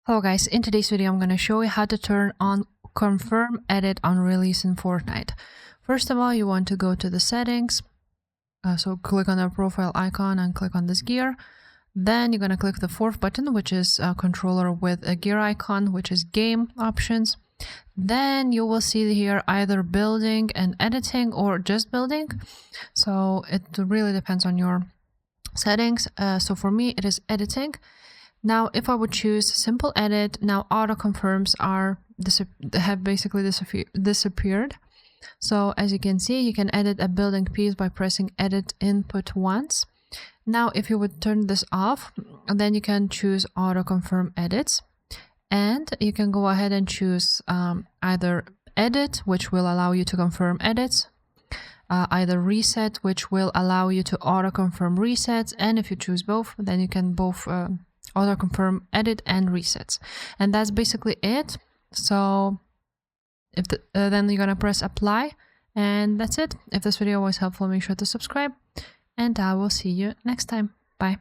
Hello guys, in today's video I'm going to show you how to turn on confirm edit on release in Fortnite. First of all, you want to go to the settings, so click on the profile icon and click on this gear. Then you're going to click the fourth button, which is a controller with a gear icon, which is game options. Then you will see here either building and editing or just building, so it really depends on your settings. So for me it is editing. Now, if I would choose simple edit, now auto confirms have basically disappeared. So as you can see, you can edit a building piece by pressing edit input once. Now, if you would turn this off, then you can choose auto confirm edits, and you can go ahead and choose either edit, which will allow you to confirm edits, either reset, which will allow you to auto confirm resets, and if you choose both, then you can both auto confirm edit and resets. And that's basically it. So if then you're gonna press apply, and that's it. If this video was helpful, make sure to subscribe, and I will see you next time. Bye.